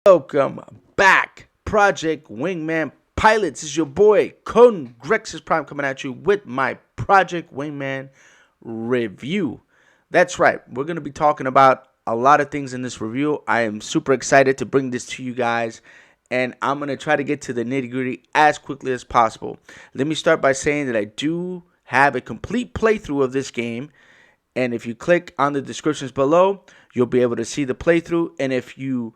Welcome back, Project Wingman pilots. It's your boy Congrexes Prime coming at you with my Project Wingman review. That's right, we're going to be talking about a lot of things in this review. I am super excited to bring this to you guys, and I'm going to try to get to the nitty gritty as quickly as possible. Let me start by saying that I do have a complete playthrough of this game, and if you click on the descriptions below, you'll be able to see the playthrough. And if you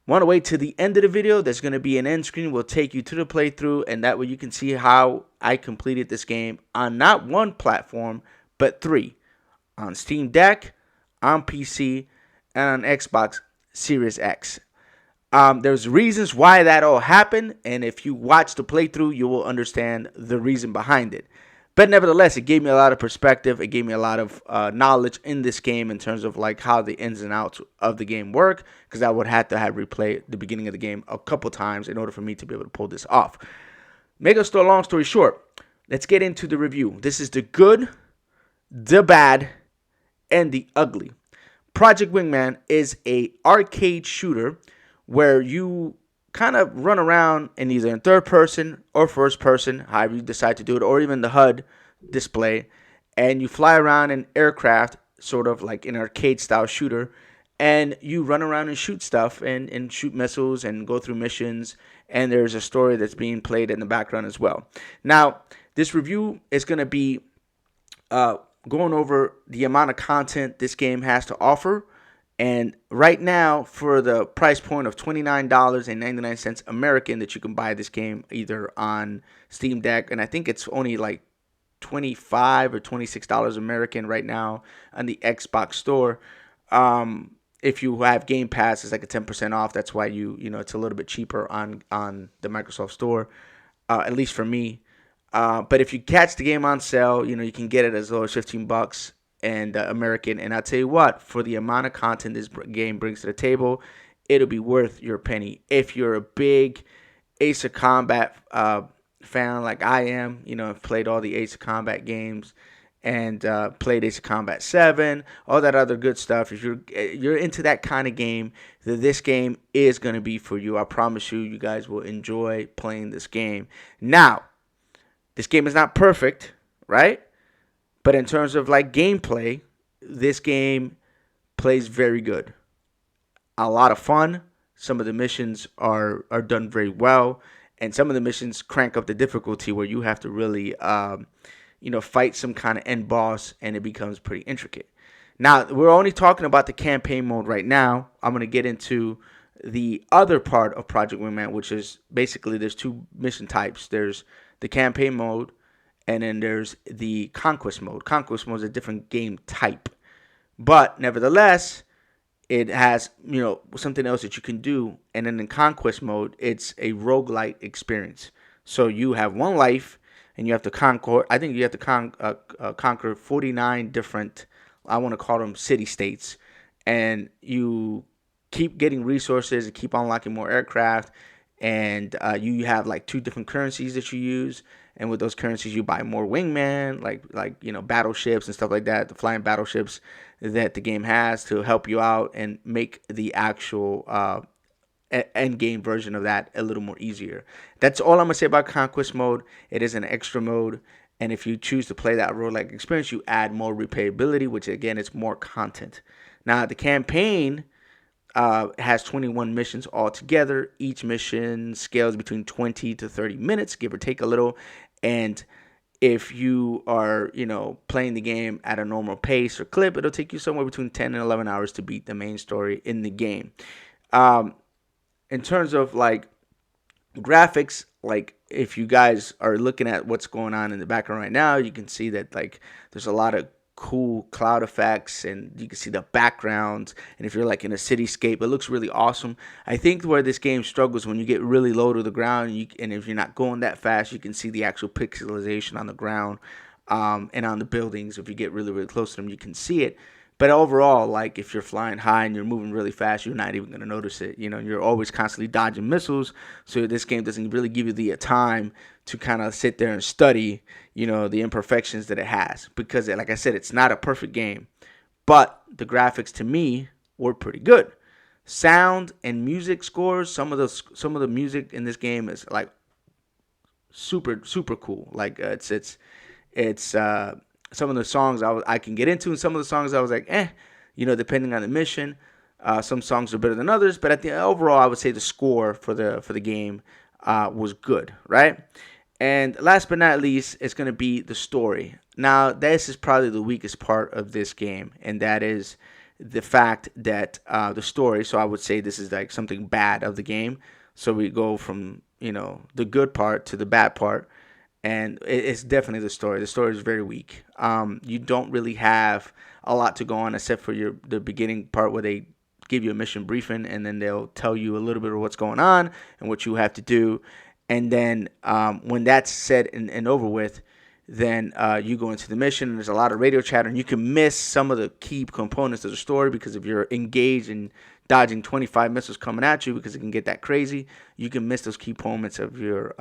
want to wait to the end of the video, there's going to be an end screen. We'll take you to the playthrough, and that way you can see how I completed this game on not one platform, but three. On Steam Deck, on PC, and on Xbox Series X. There's reasons why that all happened, and if you watch the playthrough, you will understand the reason behind it. But nevertheless, it gave me a lot of perspective. It gave me a lot of knowledge in this game in terms of like how the ins and outs of the game work, because I would have to have replayed the beginning of the game a couple times in order for me to be able to pull this off. Make a long story short, let's get into the review. This is the good, the bad, and the ugly. Project Wingman is a arcade shooter where you kind of run around in either in third person or first person, however you decide to do it, or even the HUD display, and you fly around in aircraft, sort of like an arcade style shooter, and you run around and shoot stuff and shoot missiles and go through missions, and there's a story that's being played in the background as well. Now, this review is going to be going over the amount of content this game has to offer. And right now, for the price point of $29.99 American, that you can buy this game either on Steam Deck, and I think it's only like $25 or $26 American right now on the Xbox store. If you have Game Pass, it's like a 10% off. That's why it's a little bit cheaper on the Microsoft Store, at least for me. But if you catch the game on sale, you can get it as low as $15 and American. And I'll tell you what, for the amount of content this game brings to the table, it'll be worth your penny. If you're a big Ace of Combat fan like I am, I've played all the Ace of Combat games and played Ace of Combat 7, all that other good stuff. If you're into that kind of game, then this game is going to be for you. I promise you guys will enjoy playing this game. Now, this game is not perfect, right? But in terms of like gameplay, this game plays very good. A lot of fun. Some of the missions are done very well, and some of the missions crank up the difficulty where you have to really, fight some kind of end boss, and it becomes pretty intricate. Now, we're only talking about the campaign mode right now. I'm going to get into the other part of Project Wingman, which is basically there's two mission types. There's the campaign mode, and then there's the conquest mode. Conquest mode is a different game type. But nevertheless, it has, something else that you can do. And then in conquest mode, it's a roguelite experience. So you have one life, and you have to conquer, I think you have to conquer 49 different, I want to call them city-states. And you keep getting resources and keep unlocking more aircraft. And you have like two different currencies that you use, and with those currencies you buy more wingman, like battleships and stuff like that, the flying battleships that the game has to help you out and make the actual end game version of that a little more easier. That's all I'm gonna say about conquest mode. It is an extra mode, and if you choose to play that roguelike experience, you add more replayability, which again, it's more content. Now the campaign has 21 missions altogether. Each mission scales between 20 to 30 minutes, give or take a little. And if you are, playing the game at a normal pace or clip, it'll take you somewhere between 10 and 11 hours to beat the main story in the game. In terms of like graphics, like if you guys are looking at what's going on in the background right now, you can see that like there's a lot of cool cloud effects, and you can see the backgrounds, and if you're like in a cityscape, it looks really awesome. I think where this game struggles when you get really low to the ground, and if you're not going that fast, you can see the actual pixelization on the ground and on the buildings. If you get really, really close to them, you can see it. But overall, like if you're flying high and you're moving really fast, you're not even going to notice it. You're always constantly dodging missiles. So this game doesn't really give you the time to kind of sit there and study, the imperfections that it has. Because like I said, it's not a perfect game. But the graphics to me were pretty good. sound and music scores. Some of the music in this game is like super cool. Like it's some of the songs I can get into, and some of the songs I was like, depending on the mission. Some songs are better than others, but at the overall, I would say the score for the game was good, right? And last but not least, it's going to be the story. Now, this is probably the weakest part of this game, and that is the fact that the story. So I would say this is like something bad of the game. So we go from the good part to the bad part, and it's definitely the story. The story is very weak. You don't really have a lot to go on except for the beginning part where they give you a mission briefing, and then they'll tell you a little bit of what's going on and what you have to do. And then when that's said and over with, then you go into the mission, and there's a lot of radio chatter, and you can miss some of the key components of the story because if you're engaged in dodging 25 missiles coming at you, because it can get that crazy, you can miss those key moments of your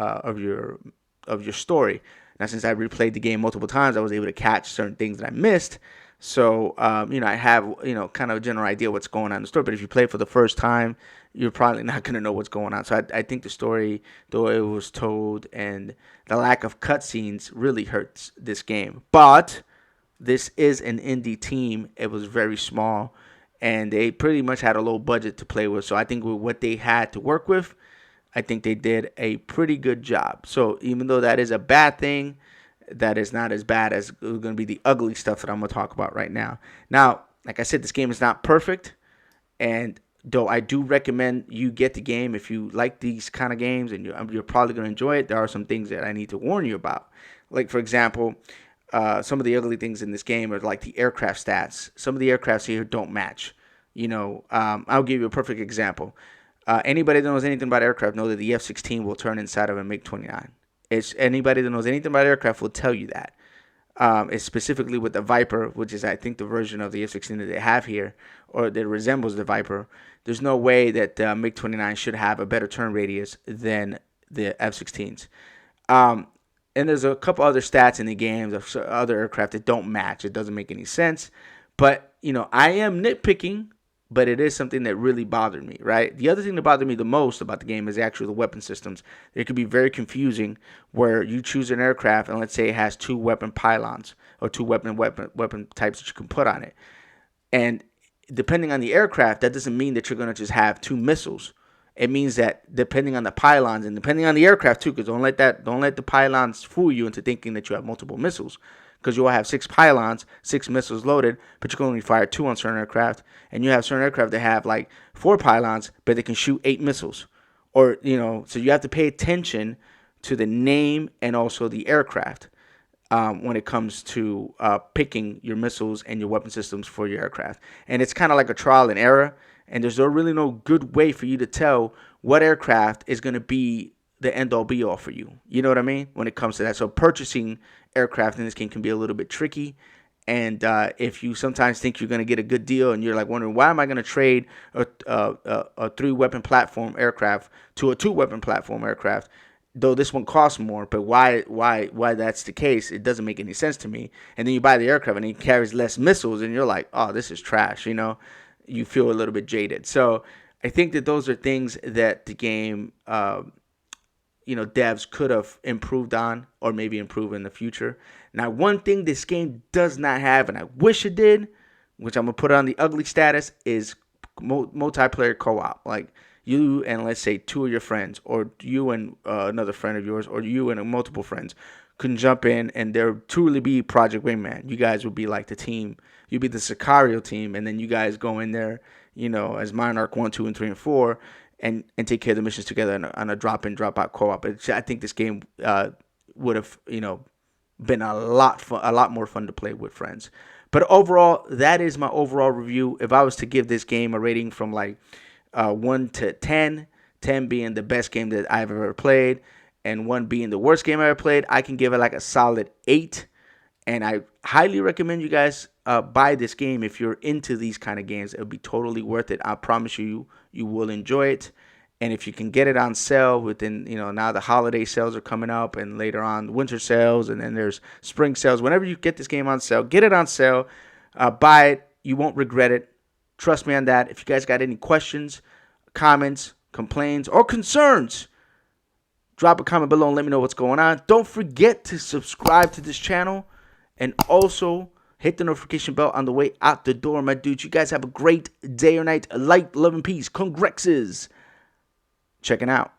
story. Now, since I replayed the game multiple times, I was able to catch certain things that I missed. So, I have, kind of a general idea what's going on in the story. But if you play for the first time, you're probably not going to know what's going on. So I think the story, though it was told, and the lack of cutscenes really hurts this game. But this is an indie team. It was very small, and they pretty much had a low budget to play with. So I think with what they had to work with, I think they did a pretty good job. So even though that is a bad thing, that is not as bad as going to be the ugly stuff that I'm going to talk about right now. Now, like I said, this game is not perfect, and though I do recommend you get the game if you like these kind of games, and you're probably going to enjoy it, there are some things that I need to warn you about. Like, for example, some of the ugly things in this game are like the aircraft stats. Some of the aircrafts here don't match. I'll give you a perfect example. Anybody that knows anything about aircraft know that the F-16 will turn inside of a MiG-29. It's anybody that knows anything about aircraft will tell you that. It's specifically with the Viper, which is I think the version of the F-16 that they have here, or that resembles the Viper. There's no way that MiG-29 should have a better turn radius than the F-16s. And there's a couple other stats in the games of other aircraft that don't match. It doesn't make any sense. But, I am nitpicking, but it is something that really bothered me, right? The other thing that bothered me the most about the game is actually the weapon systems. It could be very confusing where you choose an aircraft and let's say it has two weapon pylons or two weapon types that you can put on it. And depending on the aircraft, that doesn't mean that you're going to just have two missiles. It means that depending on the pylons and depending on the aircraft too, because don't let the pylons fool you into thinking that you have multiple missiles. Because you will have 6 pylons, 6 missiles loaded, but you can only fire 2 on certain aircraft. And you have certain aircraft that have like 4 pylons, but they can shoot 8 missiles. Or, so you have to pay attention to the name and also the aircraft when it comes to picking your missiles and your weapon systems for your aircraft. And it's kind of like a trial and error. And there's really no good way for you to tell what aircraft is going to be the end-all be-all for you. You know what I mean? When it comes to that. So purchasing aircraft in this game can be a little bit tricky. And if you sometimes think you're going to get a good deal and you're like wondering, why am I going to trade a 3-weapon platform aircraft to a 2-weapon platform aircraft? Though this one costs more, but why that's the case, it doesn't make any sense to me. And then you buy the aircraft and it carries less missiles and you're like, oh, this is trash, You feel a little bit jaded. So I think that those are things that the game devs could have improved on or maybe improve in the future. Now, one thing this game does not have, and I wish it did, which I'm going to put on the ugly status, is multiplayer co-op. Like you and let's say 2 of your friends, or you and another friend of yours, or you and multiple friends can jump in and there truly be Project Wingman. You guys would be like the team. You'd be the Sicario team, and then you guys go in there, as Monarch 1, 2, and 3, and 4, and take care of the missions together on a drop-in, drop-out co-op. I think this game would have, been a lot more fun to play with friends. But overall, that is my overall review. If I was to give this game a rating from like 1 to 10, 10 being the best game that I've ever played, and 1 being the worst game I ever played, I can give it like a solid 8. And I highly recommend you guys buy this game if you're into these kind of games. It'll be totally worth it. I promise you will enjoy it. And if you can get it on sale within, now the holiday sales are coming up, and later on winter sales, and then there's spring sales. Whenever you get this game on sale, get it on sale, buy it. You won't regret it. Trust me on that. If you guys got any questions, comments, complaints, or concerns, drop a comment below and let me know what's going on. Don't forget to subscribe to this channel and also hit the notification bell on the way out the door, my dudes. You guys have a great day or night. Light, love, and peace. Congrexes. Checking out.